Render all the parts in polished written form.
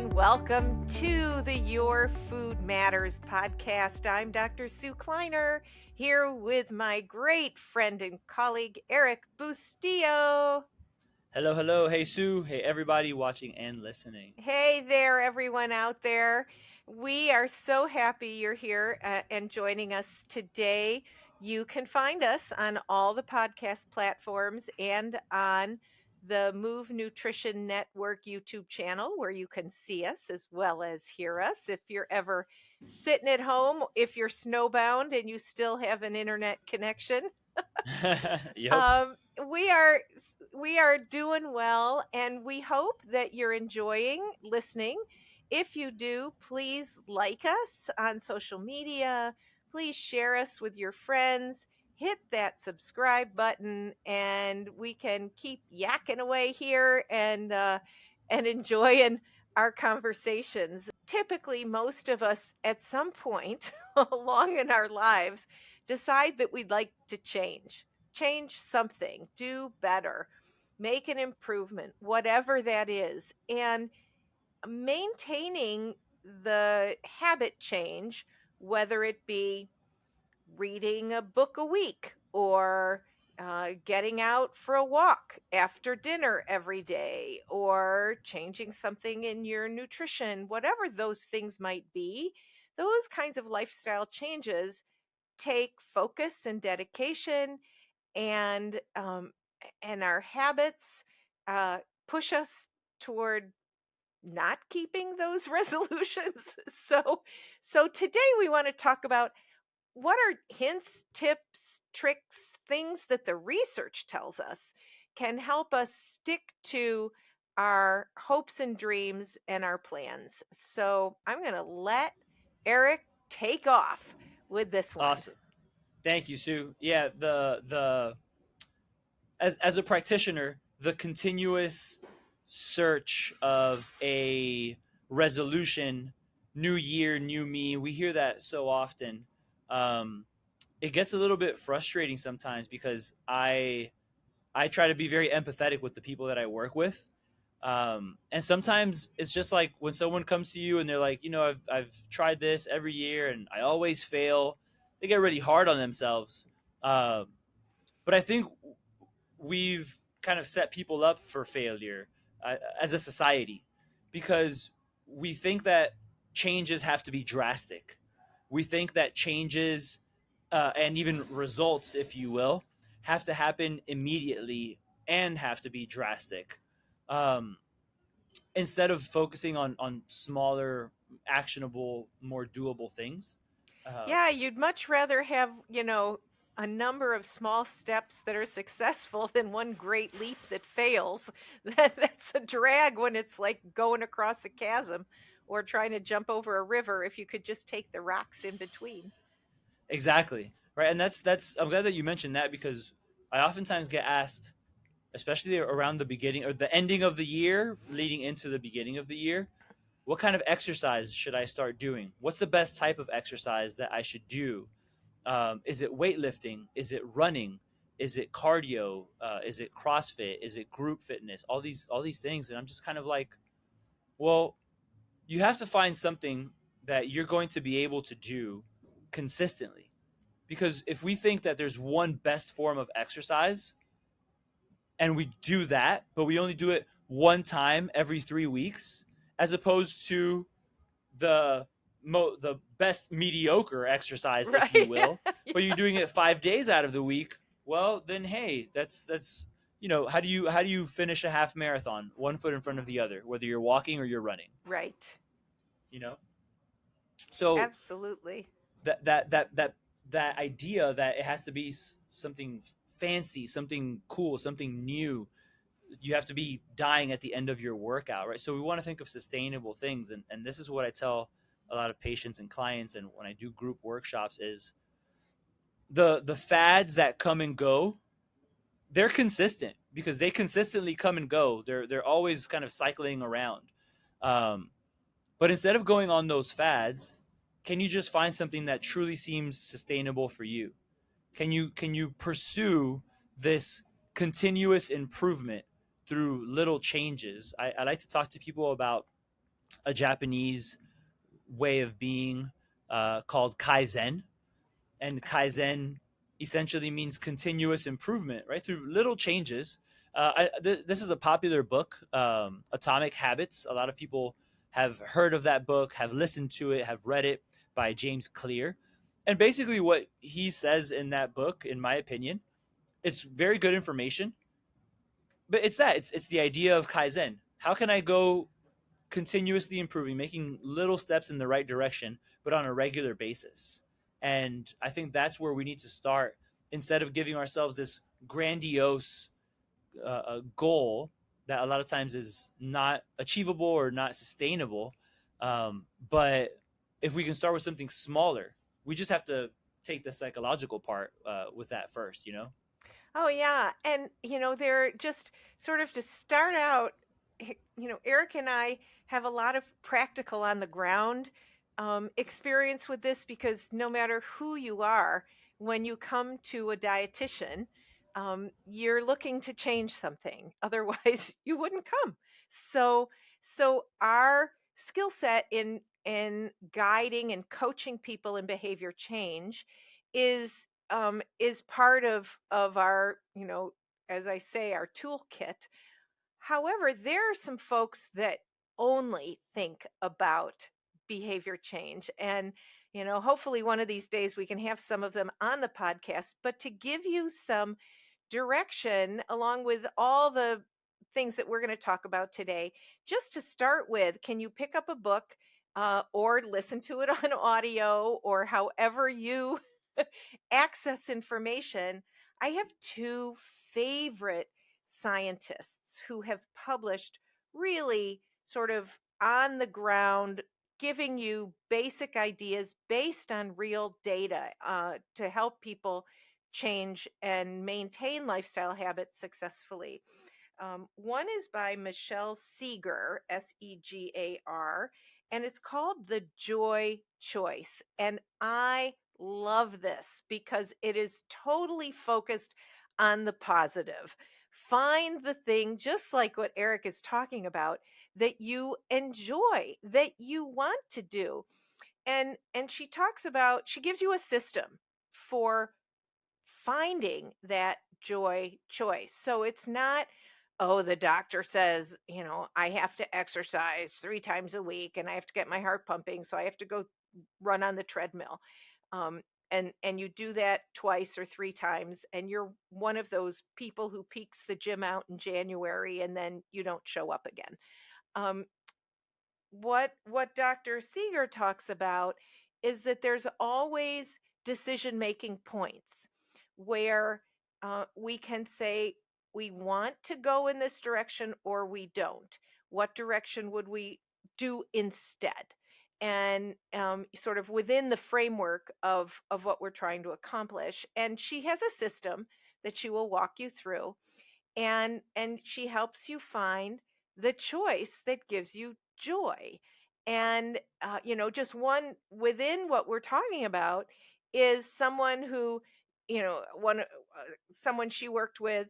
and welcome to the Your Food Matters podcast. I'm Dr. Sue Kleiner here with my great friend and colleague, Erik Bustillo. Hello, hello. Hey, Sue. Hey, everybody watching and listening. Hey there, everyone out there. We are so happy you're here and joining us today. You can find us on all the podcast platforms and on the Move Nutrition Network YouTube channel where you can see us as well as hear us. If you're ever sitting at home, if you're snowbound and you still have an internet connection, Yep. um, we are doing well, and we hope that you're enjoying listening. If you do, please like us on social media. Please share us with your friends. Hit that subscribe button, and we can keep yakking away here and enjoying our conversations. Typically, most of us at some point along in our lives decide that we'd like to change something, do better, make an improvement, whatever that is. And maintaining the habit change, whether it be reading a book a week or getting out for a walk after dinner every day or changing something in your nutrition, whatever those things might be, those kinds of lifestyle changes take focus and dedication, and our habits uh, push us toward not keeping those resolutions. So today we want to talk about what are hints, tips, tricks, things that the research tells us can help us stick to our hopes and dreams and our plans. So I'm going to let Erik take off with this one. Awesome. Thank you, Sue. Yeah, the as a practitioner, the continuous search of a resolution, new year, new me. We hear that so often. Um, it gets a little bit frustrating sometimes because I try to be very empathetic with the people that I work with. And sometimes it's just like when someone comes to you and they're like, I've tried this every year and I always fail. They get really hard on themselves. Um, but I think we've kind of set people up for failure as a society because we think that changes have to be drastic. We think that changes and even results, if you will, have to happen immediately and have to be drastic. Um, Instead of focusing on smaller, actionable, more doable things. Uh, Yeah, you'd much rather have, a number of small steps that are successful than one great leap that fails. That's a drag when it's like going across a chasm or trying to jump over a river if you could just take the rocks in between. exactly right, and that's. I'm glad that you mentioned that because I oftentimes get asked, especially around the beginning or the ending of the year, leading into the beginning of the year, what kind of exercise should I start doing? What's the best type of exercise that I should do? Is it weightlifting? Is it running? Is it cardio? Is it CrossFit? Is it group fitness? All these things, and I'm just kind of like, well, you have to find something that you're going to be able to do consistently. Because if we think that there's one best form of exercise and we do that, but we only do it one time every 3 weeks, as opposed to the best mediocre exercise, if you Right. will, but you're doing it 5 days out of the week, well, then hey, that's how do you finish a half marathon, one foot in front of the other, whether you're walking or you're running, Right. you know? So Absolutely. that idea that it has to be something fancy, something cool, something new, you have to be dying at the end of your workout, right? So we want to think of sustainable things, and this is what I tell a lot of patients and clients, and when I do group workshops, is the fads that come and go, they're consistent because they consistently come and go. They're always kind of cycling around. Um, but instead of going on those fads, can you just find something that truly seems sustainable for you? Can you pursue this continuous improvement through little changes? I like to talk to people about a Japanese way of being called kaizen, and kaizen essentially means continuous improvement, right? Through little changes. This is a popular book, Atomic Habits. A lot of people have heard of that book, have listened to it, have read it, by James Clear. And basically, what he says in that book, in my opinion, it's very good information. But it's the idea of kaizen. How can I go continuously improving, making little steps in the right direction, but on a regular basis? And I think that's where we need to start, instead of giving ourselves this grandiose goal that a lot of times is not achievable or not sustainable. But if we can start with something smaller, we just have to take the psychological part with that first, you know? Oh, yeah. And, they're just sort of to start out, Eric and I have a lot of practical on the ground experience with this because no matter who you are, when you come to a dietitian, you're looking to change something. Otherwise, you wouldn't come. So, so our skill set in guiding and coaching people in behavior change is part of our, as I say, our toolkit. However, there are some folks that only think about behavior change, and hopefully one of these days we can have some of them on the podcast. But to give you some direction along with all the things that we're going to talk about today, just to start with, can you pick up a book or listen to it on audio or however you access information? I have two favorite scientists who have published really sort of on the ground, giving you basic ideas based on real data to help people change and maintain lifestyle habits successfully. One is by Michelle Segar, Segar, and it's called The Joy Choice. And I love this because it is totally focused on the positive. Find the thing, just like what Eric is talking about, that you enjoy, that you want to do. And she gives you a system for finding that joy choice. So it's not, oh, the doctor says, I have to exercise 3 times a week and I have to get my heart pumping. So I have to go run on the treadmill. And you do that twice or 3 times, and you're one of those people who peaks the gym out in January and then you don't show up again. Um, what Dr. Seeger talks about is that there's always decision making points where we can say we want to go in this direction or we don't. What direction would we do instead? And sort of within the framework of what we're trying to accomplish. And she has a system that she will walk you through, and she helps you find the choice that gives you joy. And just one within what we're talking about is someone who, one someone she worked with,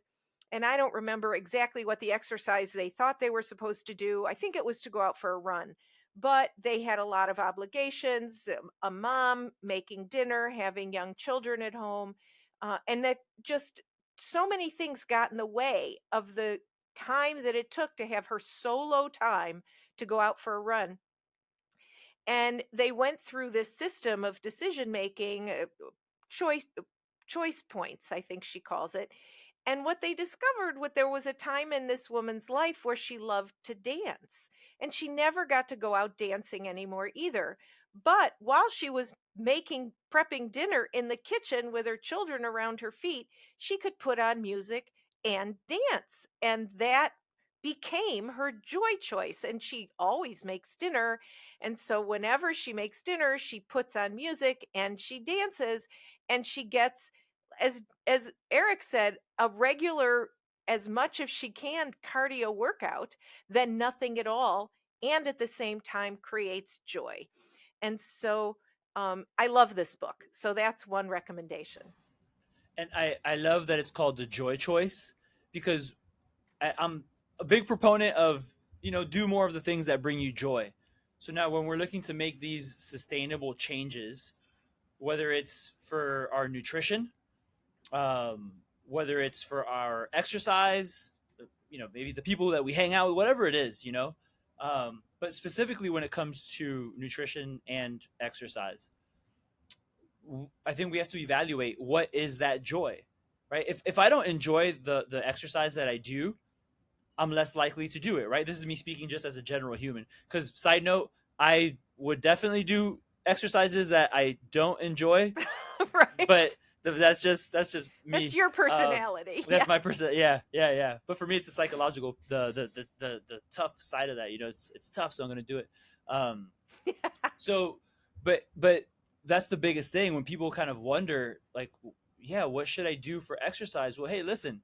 and I don't remember exactly what the exercise they thought they were supposed to do. I think it was to go out for a run, but they had a lot of obligations, a mom, making dinner, having young children at home, and that just so many things got in the way of the time that it took to have her solo time to go out for a run. And they went through this system of decision making, choice choice points, I think she calls it. And what they discovered, what there was a time in this woman's life where she loved to dance, and she never got to go out dancing anymore either. But while she was making prepping dinner in the kitchen with her children around her feet, she could put on music and dance, and that became her joy choice. And she always makes dinner, and so whenever she makes dinner, she puts on music and she dances, and she gets, as Eric said, a regular, as much as she can, cardio workout, then nothing at all, and at the same time creates joy. And so I love this book. So that's one recommendation. And I love that it's called the joy choice, because I'm a big proponent of, do more of the things that bring you joy. So now, when we're looking to make these sustainable changes, whether it's for our nutrition, whether it's for our exercise, maybe the people that we hang out with, whatever it is, but specifically when it comes to nutrition and exercise, I think we have to evaluate what is that joy, right? If I don't enjoy the exercise that I do, I'm less likely to do it, right? This is me speaking just as a general human. Because side note, I would definitely do exercises that I don't enjoy, but Right. that's just That's me. your personality. That's Yeah. my person. Yeah, yeah, yeah. But for me, it's the psychological, the tough side of that. It's tough, so I'm gonna do it. Um, so, but that's the biggest thing when people kind of wonder, like, yeah, what should I do for exercise? Well, hey, listen,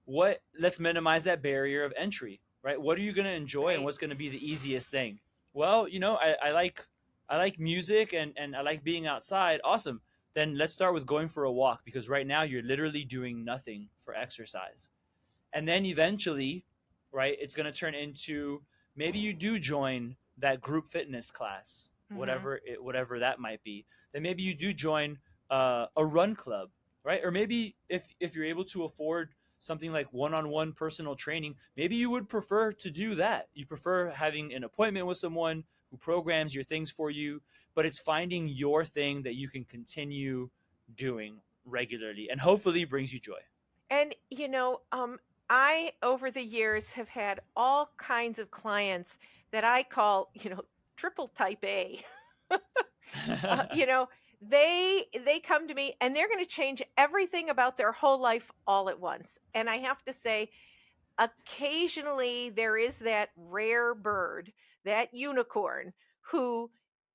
what let's minimize that barrier of entry, right? What are you going to enjoy and Right. what's going to be the easiest thing? Well, I like music and I like being outside. Awesome. Then let's start with going for a walk, because right now you're literally doing nothing for exercise. And then eventually, right, it's going to turn into, maybe you do join that group fitness class, Hmm. whatever that might be. Then maybe you do join a run club, right? Or maybe if you're able to afford something like one-on-one personal training, maybe you would prefer to do that. You prefer having an appointment with someone who programs your things for you, but it's finding your thing that you can continue doing regularly and hopefully brings you joy. And I over the years have had all kinds of clients that I call, triple type A. uh, you know, they come to me and they're going to change everything about their whole life all at once. And I have to say, occasionally there is that rare bird, that unicorn, who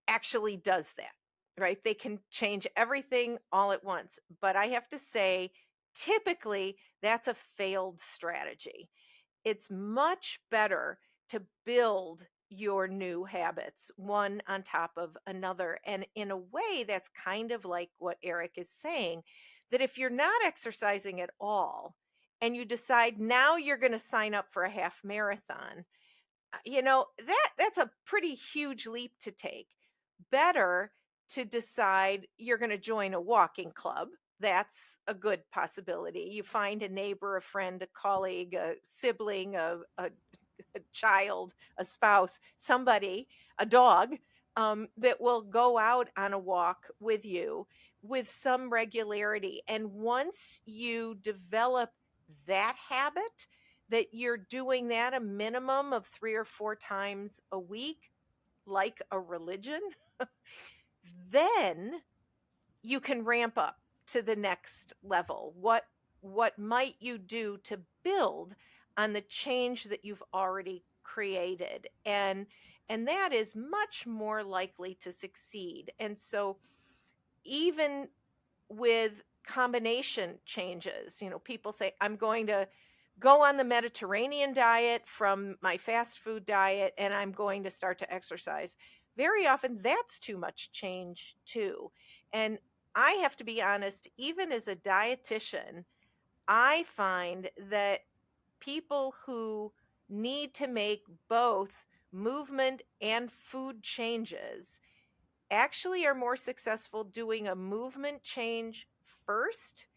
actually does that, right? They can change everything all at once. But I have to say, typically, that's a failed strategy. It's much better to build your new habits one on top of another. And in a way, that's kind of like what Eric is saying, that if you're not exercising at all and you decide now you're going to sign up for a half marathon, that's a pretty huge leap to take. Better to decide you're going to join a walking club. That's a good possibility. You find a neighbor, a friend, a colleague, a sibling, a child, a spouse, somebody, a dog, that will go out on a walk with you with some regularity. And once you develop that habit, that you're doing that a minimum of 3 or 4 times a week, like a religion, then you can ramp up to the next level. What might you do to build on the change that you've already created? And that is much more likely to succeed. And so even with combination changes, people say, I'm going to go on the Mediterranean diet from my fast food diet and I'm going to start to exercise. Very often that's too much change too. And I have to be honest, even as a dietitian, I find that people who need to make both movement and food changes actually are more successful doing a movement change first.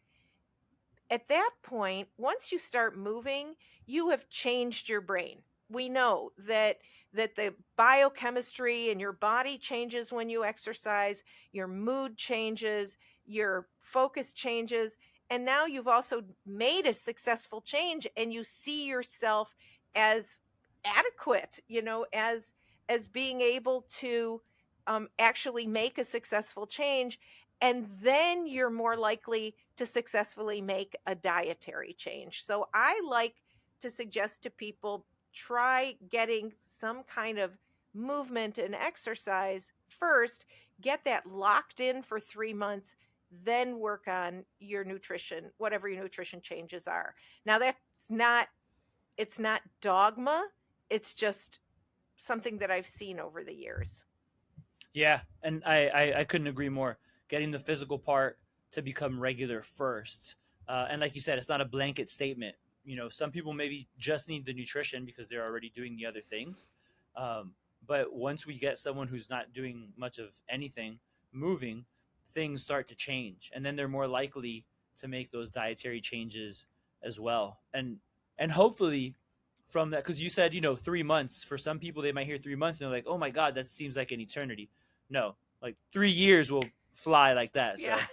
At that point, once you start moving, you have changed your brain. We know that the biochemistry in your body changes when you exercise, your mood changes, your focus changes, and now you've also made a successful change and you see yourself as adequate, as being able to actually make a successful change, and then you're more likely to successfully make a dietary change. So I like to suggest to people, try getting some kind of movement and exercise first, get that locked in for 3 months, then work on your nutrition, whatever your nutrition changes are. Now it's not dogma, it's just something that I've seen over the years. Yeah, and I couldn't agree more. Getting the physical part to become regular first, and like you said, it's not a blanket statement. Some people maybe just need the nutrition because they're already doing the other things. Um, But once we get someone who's not doing much of anything, moving, things start to change, and then they're more likely to make those dietary changes as well. And hopefully from that, because you said 3 months. For some people, they might hear 3 months and they're like, "Oh my God, that seems like an eternity." No, like 3 years will fly like that. Yeah.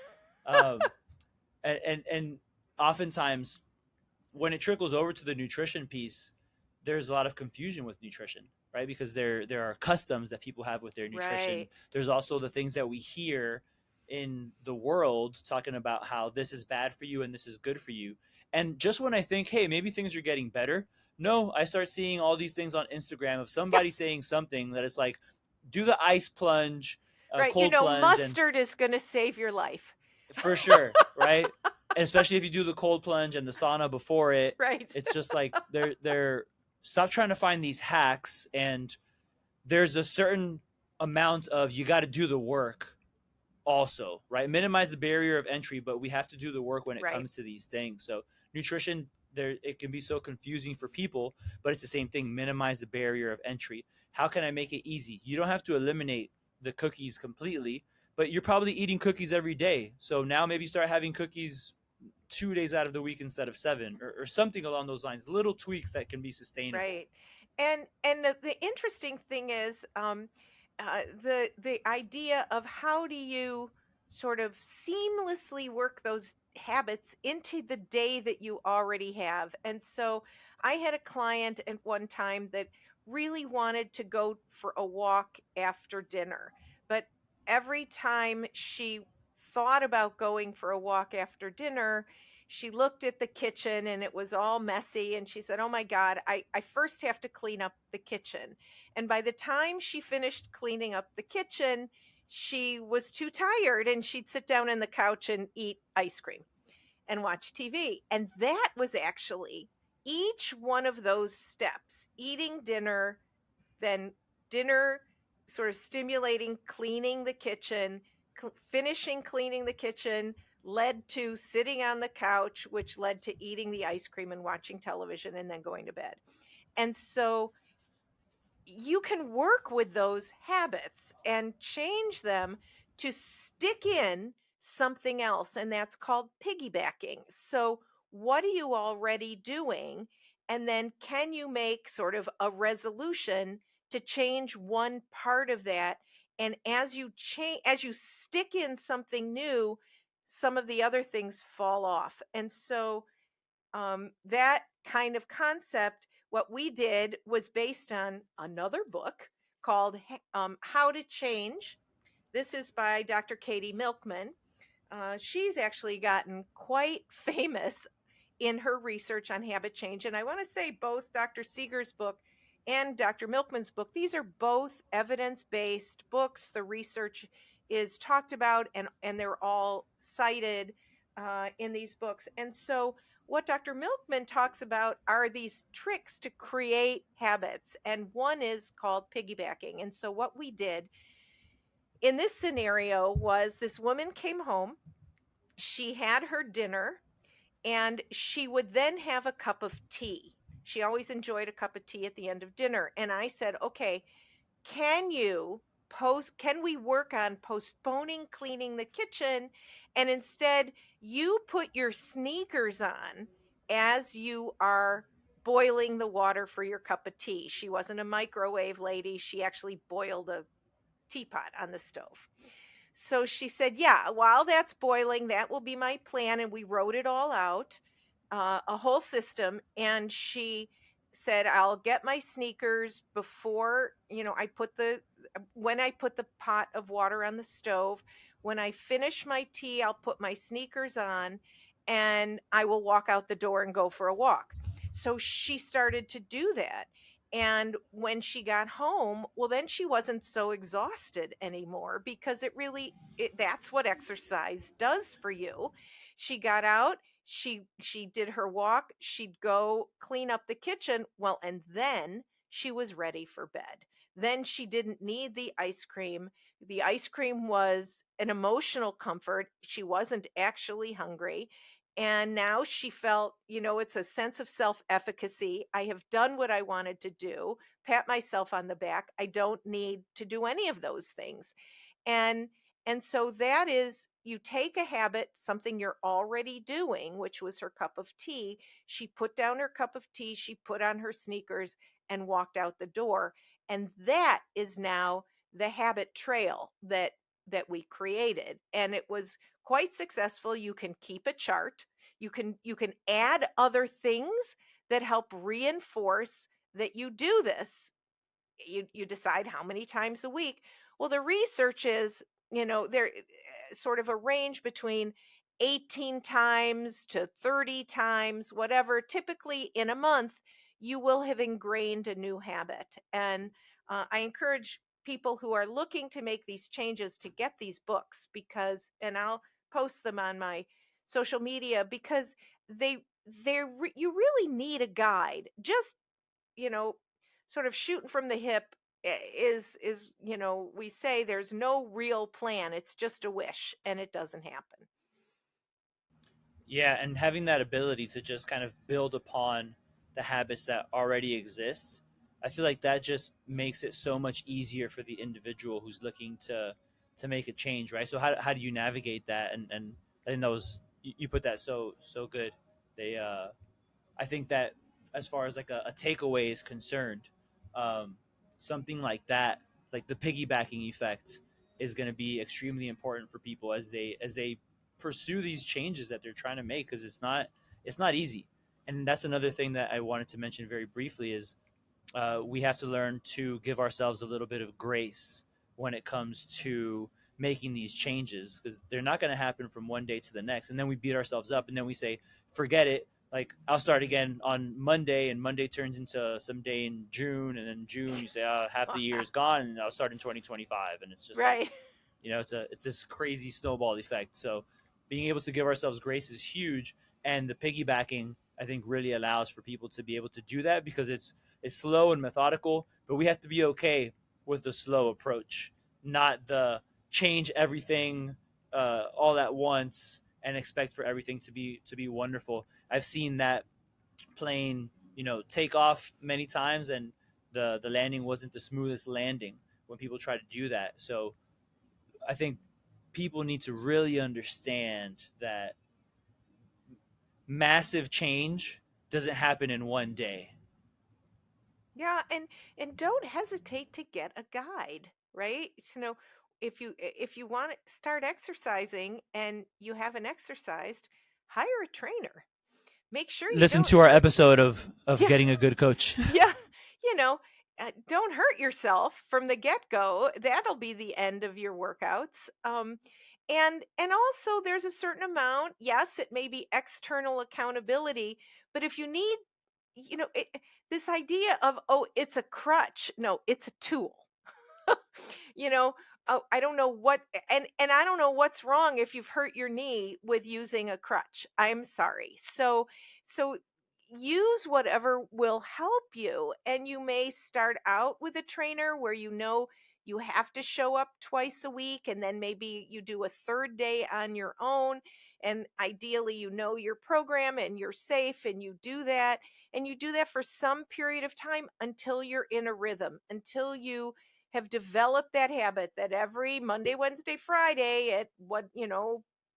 So, um, and oftentimes when it trickles over to the nutrition piece, there's a lot of confusion with nutrition, right? Because there are customs that people have with their nutrition. Right. There's also the things that we hear in the world talking about how this is bad for you and this is good for you. And just when I think, hey, maybe things are getting better, no, I start seeing all these things on Instagram of somebody saying something that it's like, do the ice plunge, Right. cold plunge, and Mustard is going to save your life. for sure, right? And especially if you do the cold plunge and the sauna before it, Right. it's just like they're stop trying to find these hacks, and there's a certain amount of you got to do the work also, right? Minimize the barrier of entry, but we have to do the work when it Right. comes to these things. So nutrition, there it can be so confusing for people, but it's the same thing. Minimize the barrier of entry. How can I make it easy? You don't have to eliminate the cookies completely, but you're probably eating cookies every day. So now maybe start having cookies 2 days out of the week instead of seven, or something along those lines. Little tweaks that can be sustainable. Right. And the interesting thing is, the idea of how do you sort of seamlessly work those habits into the day that you already have. And so I had a client at one time that really wanted to go for a walk after dinner, but every time she thought about going for a walk after dinner, she looked at the kitchen and it was all messy, and she said, "Oh my God, I first have to clean up the kitchen." And by the time she finished cleaning up the kitchen, she was too tired and she'd sit down on the couch and eat ice cream and watch TV. And that was actually each one of those steps: eating dinner, then dinner, sort of stimulating cleaning the kitchen, finishing cleaning the kitchen led to sitting on the couch, which led to eating the ice cream and watching television and then going to bed. And so you can work with those habits and change them to stick in something else, and that's called piggybacking. So what are you already doing, and then can you make sort of a resolution to change one part of that? And as you stick in something new, some of the other things fall off. And so that kind of concept, what we did was based on another book called How to Change. This is by Dr. Katie Milkman. She's actually gotten quite famous in her research on habit change. And I want to say both Dr. Seeger's book and Dr. Milkman's book, these are both evidence based books. The research is talked about, and they're all cited in these books. And so, what Dr. Milkman talks about are these tricks to create habits. And one is called piggybacking. And so, what we did in this scenario was this woman came home, she had her dinner, and she would then have a cup of tea. She always enjoyed a cup of tea at the end of dinner. And I said, "Okay, can we work on postponing cleaning the kitchen, and instead you put your sneakers on as you are boiling the water for your cup of tea?" She wasn't a microwave lady. She actually boiled a teapot on the stove. So she said, "Yeah, while that's boiling, that will be my plan." And we wrote it all out, a whole system. And she said, "I'll get my sneakers before, when I put the pot of water on the stove. When I finish my tea, I'll put my sneakers on and I will walk out the door and go for a walk." So she started to do that. And when she got home, well, then she wasn't so exhausted anymore, because that's what exercise does for you. She got out, she did her walk, she'd go clean up the kitchen, well, and then she was ready for bed. Then she didn't need the ice cream. The ice cream was an emotional comfort. She wasn't actually hungry. And now she felt, it's a sense of self efficacy. I have done what I wanted to do, pat myself on the back. I don't need to do any of those things. And and so that is, you take a habit, something you're already doing, which was her cup of tea. She put down her cup of tea, she put on her sneakers and walked out the door. And that is now the habit trail that we created. And it was quite successful. You can keep a chart. You can add other things that help reinforce that you do this. You decide how many times a week. Well, the research is, there sort of a range between 18 times to 30 times, whatever. Typically in a month, you will have ingrained a new habit. And I encourage people who are looking to make these changes to get these books, because, and I'll post them on my social media, because they you really need a guide. Just, you know, sort of shooting from the hip, is, we say there's no real plan. It's just a wish, and it doesn't happen. Yeah, and having that ability to just kind of build upon the habits that already exist, I feel like that just makes it so much easier for the individual who's looking to make a change, right? So how do you navigate that? And I think that was you put that so good. They I think that as far as like a takeaway is concerned, um, something like that, like the piggybacking effect, is going to be extremely important for people as they pursue these changes that they're trying to make, because it's not easy. And that's another thing that I wanted to mention very briefly is we have to learn to give ourselves a little bit of grace when it comes to making these changes, because they're not going to happen from one day to the next. And then we beat ourselves up and then we say, forget it. Like, I'll start again on Monday, and Monday turns into some day in June. And then June, you say, oh, half the year is gone, and I'll start in 2025. And it's just like, Right. it's this crazy snowball effect. So being able to give ourselves grace is huge. And the piggybacking, I think, really allows for people to be able to do that, because it's slow and methodical, but we have to be okay with the slow approach, not the change everything all at once and expect for everything to be wonderful. I've seen that plane, take off many times, and the landing wasn't the smoothest landing when people try to do that. So I think people need to really understand that massive change doesn't happen in one day. Yeah, and don't hesitate to get a guide, right? If you want to start exercising and you haven't exercised, hire a trainer. Make sure you Listen don't to our hurt. episode of Yeah. getting a good coach. Yeah, you know, don't hurt yourself from the get-go. That'll be the end of your workouts. And also there's a certain amount, yes, it may be external accountability, but if you need, this idea of, oh, it's a crutch. No, it's a tool. you know oh, I don't know what, and I don't know what's wrong if you've hurt your knee with using a crutch. I'm sorry. So use whatever will help you. And you may start out with a trainer where you have to show up twice a week, and then maybe you do a third day on your own. And ideally, your program and you're safe, and you do that for some period of time until you're in a rhythm, until you have developed that habit that every Monday, Wednesday, Friday at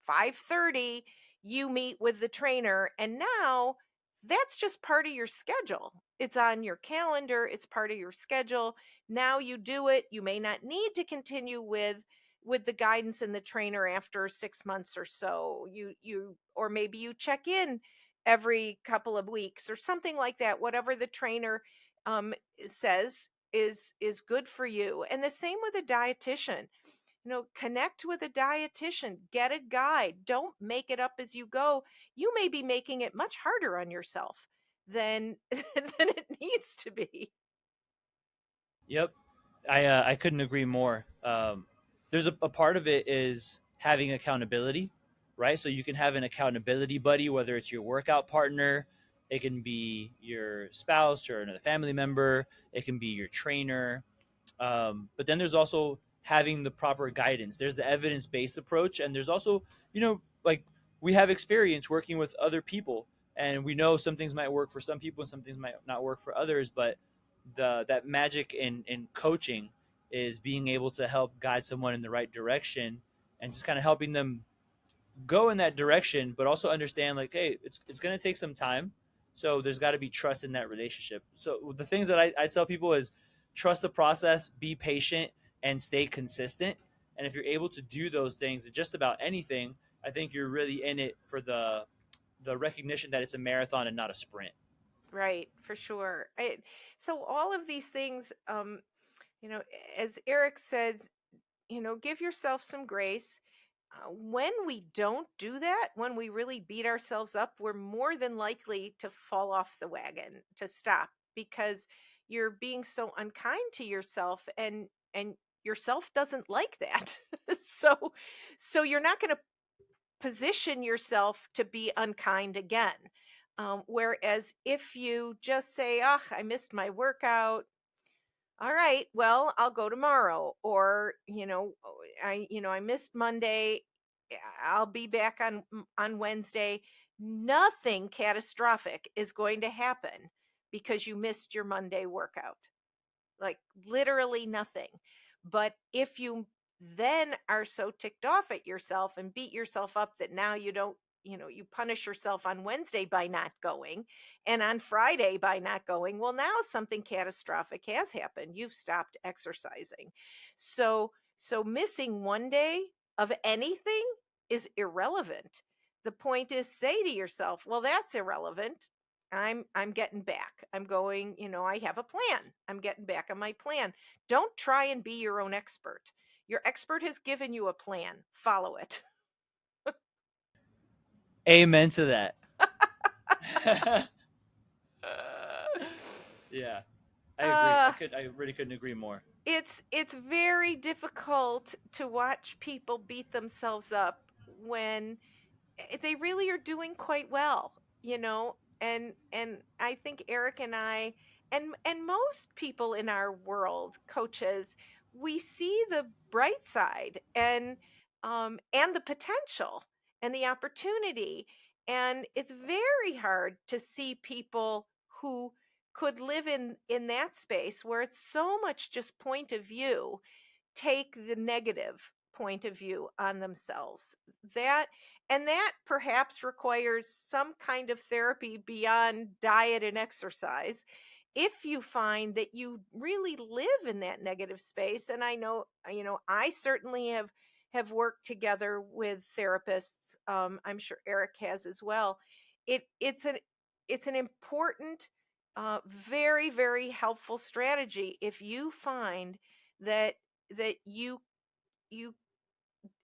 5:30 you meet with the trainer. And now that's just part of your schedule. It's on your calendar, it's part of your schedule. Now you do it. You may not need to continue with the guidance and the trainer after 6 months or so. Or maybe you check in every couple of weeks or something like that. Whatever the trainer says is good for you. And the same with a dietitian. Connect with a dietitian, get a guide. Don't make it up as you go. You may be making it much harder on yourself than than it needs to be. Yep, I couldn't agree more. There's a part of it is having accountability, right? So you can have an accountability buddy, whether it's your workout partner, it can be your spouse or another family member, it can be your trainer. But then there's also having the proper guidance. There's the evidence based approach, and there's also, like we have experience working with other people, and we know some things might work for some people and some things might not work for others. But that magic in coaching is being able to help guide someone in the right direction, and just kind of helping them go in that direction, but also understand like, hey, it's going to take some time. So there's got to be trust in that relationship. So the things that I tell people is trust the process, be patient, and stay consistent. And if you're able to do those things in just about anything, I think you're really in it for the recognition that it's a marathon and not a sprint. Right, for sure. So all of these things, you know, as Eric said, give yourself some grace. When we don't do that, when we really beat ourselves up, we're more than likely to fall off the wagon, to stop, because you're being so unkind to yourself, and yourself doesn't like that. so so you're not going to position yourself to be unkind again. Whereas if you just say, "Ah, I missed my workout. All right, well, I'll go tomorrow," or I missed Monday. I'll be back on Wednesday. Nothing catastrophic is going to happen because you missed your Monday workout, like literally nothing. But if you then are so ticked off at yourself and beat yourself up that now you don't, you punish yourself on Wednesday by not going, and on Friday by not going, well, now something catastrophic has happened. You've stopped exercising. So missing one day of anything is irrelevant. The point is, say to yourself, well, that's irrelevant. I'm getting back. I'm going, I have a plan. I'm getting back on my plan. Don't try and be your own expert. Your expert has given you a plan. Follow it. Amen to that. Yeah, I agree. uh I really couldn't agree more. it's very difficult to watch people beat themselves up when they really are doing quite well, and I think Eric and I, and most people in our world, coaches, we see the bright side, and the potential and the opportunity, and it's very hard to see people who could live in that space where it's so much just point of view, take the negative point of view on themselves. That and that perhaps requires some kind of therapy beyond diet and exercise. If you find that you really live in that negative space, and I know, I certainly have worked together with therapists. I'm sure Eric has as well. It's an important, very, very helpful strategy if you find that you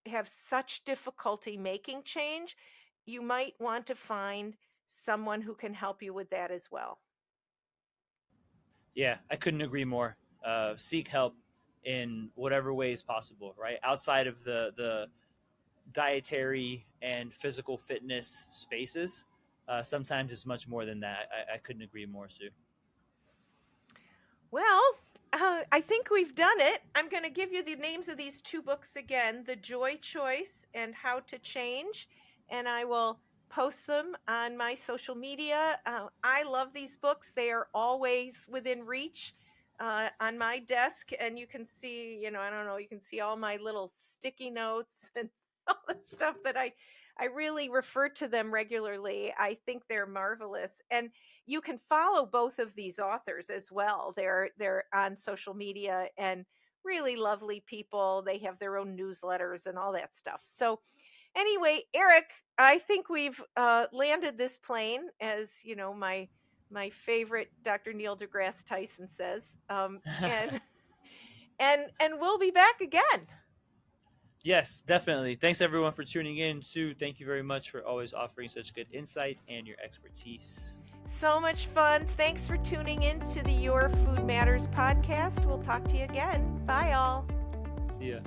have such difficulty making change. You might want to find someone who can help you with that as well. Yeah, I couldn't agree more. Seek help in whatever way is possible, right? Outside of the dietary and physical fitness spaces, sometimes it's much more than that. I couldn't agree more, Sue. Well, I think we've done it. I'm going to give you the names of these two books again: The Joy Choice and How to Change. And I will post them on my social media. I love these books, they are always within reach on my desk. And you can see, I don't know, you can see all my little sticky notes and all the stuff that I really refer to them regularly. I think they're marvelous. And you can follow both of these authors as well. They're on social media, and really lovely people. They have their own newsletters and all that stuff. So anyway, Eric, I think we've landed this plane, as my favorite Dr. Neil deGrasse Tyson says. And and we'll be back again. Yes, definitely. Thanks everyone for tuning in. Sue, thank you very much for always offering such good insight and your expertise. So much fun. Thanks for tuning in to the Your Food Matters podcast. We'll talk to you again. Bye, all. See ya.